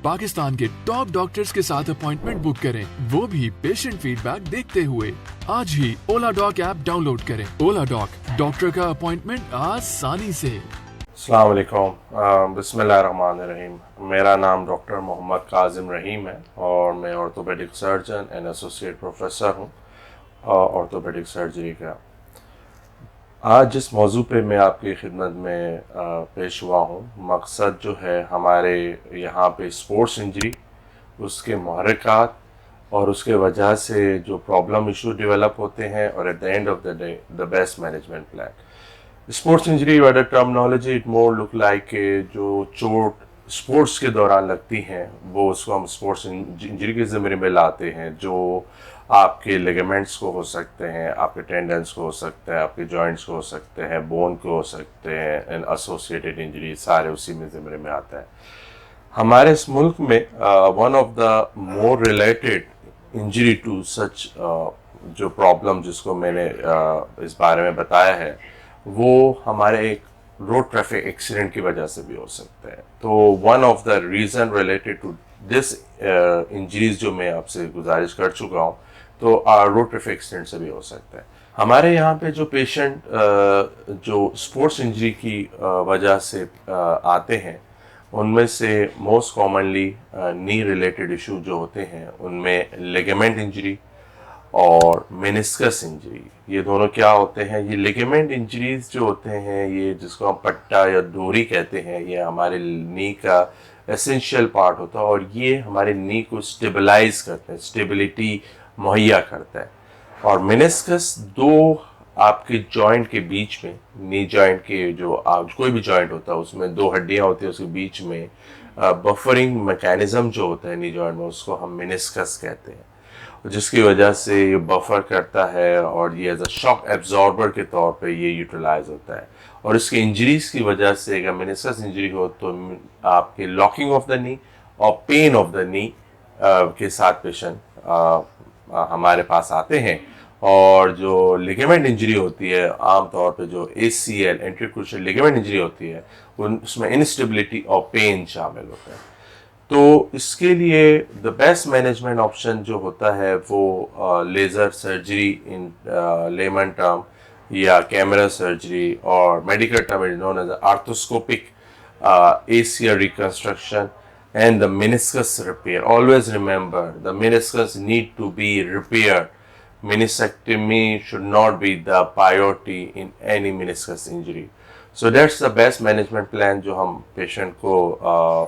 पाकिस्तान के top doctors के साथ अपॉइंटमेंट बुक करें, वो भी पेशेंट फीडबैक देखते हुए। आज ही oladoc ऐप डाउनलोड करें। oladoc, डॉक्टर का अपॉइंटमेंट आसानी से। अस्सलाम वालेकुम, बिस्मिल्लाहिर्रहमानिर्रहीम। मेरा नाम डॉक्टर मोहम्मद काजिम रहीम है और मैं orthopaedic surgeon and associate professor हूँ ऑर्थोपेडिक सर्जरी का। आज जिस मौजू पे मैं आपकी खिदमत में पेश हुआ हूँ, मकसद जो है हमारे यहाँ पे स्पोर्ट्स इंजरी, उसके महरक़ात और उसके वजह से जो प्रॉब्लम इशू डेवलप होते हैं और at the end of the day the best management plan. Sports injury वाला terminology it more look like जो चोट स्पोर्ट्स के दौरान लगती हैं वो उसको हम स्पोर्ट्स इंजरी के ज़िम्मे में लाते हैं, जो आपके लिगामेंट्स को हो सकते हैं, आपके टेंडन्स को हो सकते हैं, आपके जॉइंट्स को हो सकते हैं, बोन को हो सकते हैं एंड एसोसिएटेड इंजरी सारे उसी में ज़िम्मे में आता है। हमारे इस मुल्क में one of the more related injury to such जो प्रॉब्लम जिसको मैंने इस बारे में बताया है वो हमारे एक रोड ट्रैफिक एक्सीडेंट की वजह से भी हो सकता है। तो one of the reason related to this injuries जो मैं आपसे गुजारिश कर चुका हूँ, तो रोड ट्रैफिक एक्सीडेंट से भी हो सकता है। हमारे यहाँ पे जो पेशेंट जो स्पोर्ट्स इंजरी की वजह से आते हैं, उनमें से मोस्ट कॉमनली नी रिलेटेड इशू जो होते हैं उनमें लिगामेंट इंजरी और मेनिस्कस इंजरी। ये दोनों क्या होते हैं? ये लिगामेंट इंजरीज जो होते हैं, ये जिसको हम पट्टा या डोरी कहते हैं, ये हमारे नी का एसेंशियल पार्ट होता है और ये हमारे नी को स्टेबलाइज करते हैं, स्टेबिलिटी मुहैया करता है। और मेनिस्कस दो आपके जॉइंट के बीच में, नी जॉइंट के जो कोई भी जॉइंट होता है उसमें दो हड्डियां होती है, उसके बीच में बफरिंग मैकेनिज्म जो होता है नी जॉइंट में, उसको हम मेनिस्कस कहते हैं, जिसकी वजह से ये बफर करता है और ये एज अ शॉक एब्जॉर्बर के तौर पे ये यूटिलाइज होता है। और इसके इंजरीज की वजह से अगर मेनिस्कस इंजरी हो तो आपके लॉकिंग ऑफ द नी और पेन ऑफ द नी के साथ पेशेंट हमारे पास आते हैं। और जो लिगामेंट इंजरी होती है, आमतौर पे जो ACL इंटरक्रूशियल लिगामेंट इंजरी होती है, उसमें इंस्टेबिलिटी और पेन शामिल होता है। तो इसके लिए द बेस्ट मैनेजमेंट ऑप्शन जो होता है वो laser surgery in layman term या कैमरा सर्जरी और medical term is known as arthroscopic ACL reconstruction and the meniscus repair. Always remember, the meniscus need to be repaired. Meniscectomy should not be the priority in any meniscus injury. So that's the best management plan जो हम patient को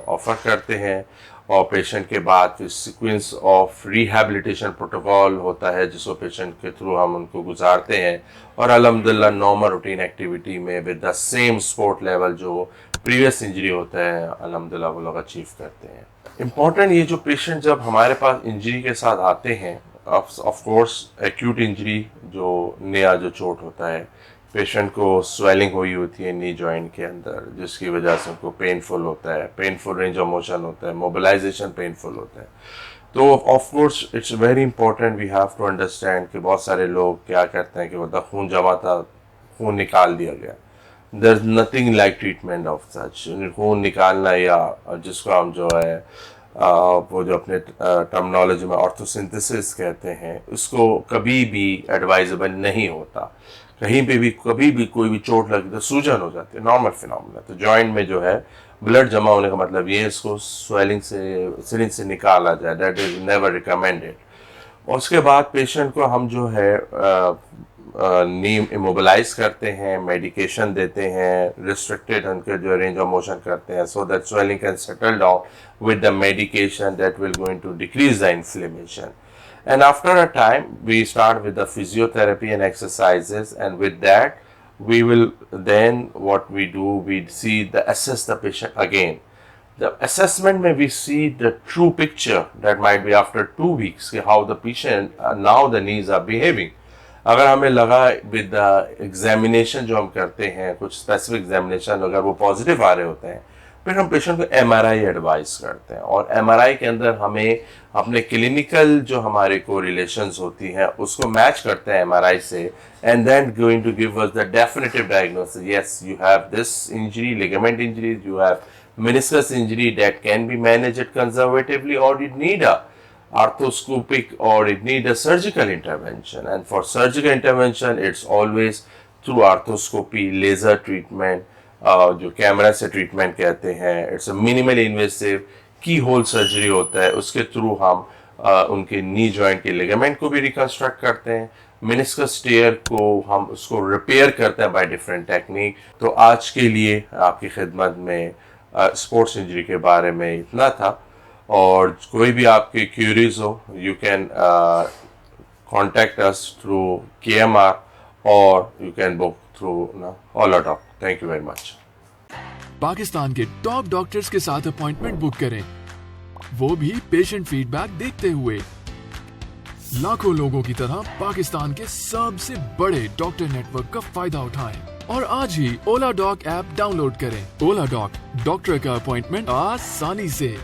offer करते हैं। और patient के बाद फिर sequence of rehabilitation protocol होता है जिसको पेशेंट के थ्रू हम उनको गुजारते हैं और अल्हम्दुलिल्लाह नॉर्मल रूटीन एक्टिविटी में with the same sport level जो प्रीवियस इंजरी होता है अल्हम्दुलिल्लाह वो लोग अचीव करते हैं। इम्पॉर्टेंट ये जो पेशेंट जब हमारे पास इंजरी के साथ आते हैं, ऑफ कोर्स एक्यूट इंजरी जो नया जो चोट होता है, पेशेंट को स्वेलिंग हुई होती है नी जॉइंट के अंदर जिसकी वजह से उनको पेनफुल होता है, पेनफुल रेंज ऑफ मोशन होता है, मोबिलाइजेशन पेनफुल होता है। तो of course it's very important we have to understand कि बहुत सारे लोग क्या करते हैं कि मतलब खून जमा था, खून निकाल दिया गया। There is nothing like treatment of such. खून निकालना या जिसको हम जो है वो जो अपने टर्मिनोलॉजी में ऑर्थोसिंथेसिस कहते हैं, उसको कभी भी एडवाइजेबल नहीं होता। कहीं पे भी कभी भी कोई भी चोट लगी तो सूजन हो जाती है, नॉर्मल फिनोमेना। तो जॉइंट में जो है ब्लड जमा होने का मतलब ये इसको स्वेलिंग से सिरिंज से निकाला जाए, दैट इज नेवर रिकमेंडेड। और उसके बाद पेशेंट को हम जो है नी इमोबिलाइज करते हैं, मेडिकेशन देते हैं, रिस्ट्रिक्टेड उनके जो रेंज ऑफ मोशन करते हैं so that swelling can settle down with the medication that will going to decrease the inflammation. And after a time, we start with the physiotherapy and exercises, and with that, we will then what we do, we see assess the patient again. The assessment may we see the true picture that might be after 2 weeks, how the patient now the knees are behaving. अगर हमें लगा with the examination जो हम करते हैं, कुछ specific examination अगर वो positive आ रहे होते हैं, फिर हम पेशेंट को MRI एडवाइस करते हैं और MRI के अंदर हमें अपने क्लिनिकल जो हमारे को रिलेशंस होती हैं उसको मैच करते हैं MRI से, and then going to give us the definitive diagnosis, yes you have this injury, ligament injury, you have meniscus injury that can be managed conservatively, or it need a arthroscopic, or it need a surgical intervention. And for surgical intervention, it's always through arthroscopy, laser treatment, जो camera से treatment कहते हैं. It's a minimally invasive की whole surgery होता है. उसके through हम उनके नी जॉइंट के लिगामेंट को भी रिकंस्ट्रक्ट करते हैं. मेनिस्कस टेयर को हम उसको रिपेयर करते हैं बाय डिफरेंट टेक्निक. तो आज के लिए आपकी खिदमत में स्पोर्ट्स इंजरी के बारे में इतना था. और कोई भी आपके क्यूरीज हो, you can contact us through KMR और you can book through oladoc. Thank you very much. Pakistan के टॉप डॉक्टर्स के साथ अपॉइंटमेंट बुक करें, वो भी पेशेंट फीडबैक देखते हुए. लाखों लोगों की तरह पाकिस्तान के सबसे बड़े डॉक्टर नेटवर्क का फायदा उठाएं और आज ही oladoc ऐप डाउनलोड करें. oladoc, डॉक्टर का अपॉइंटमेंट आसानी से.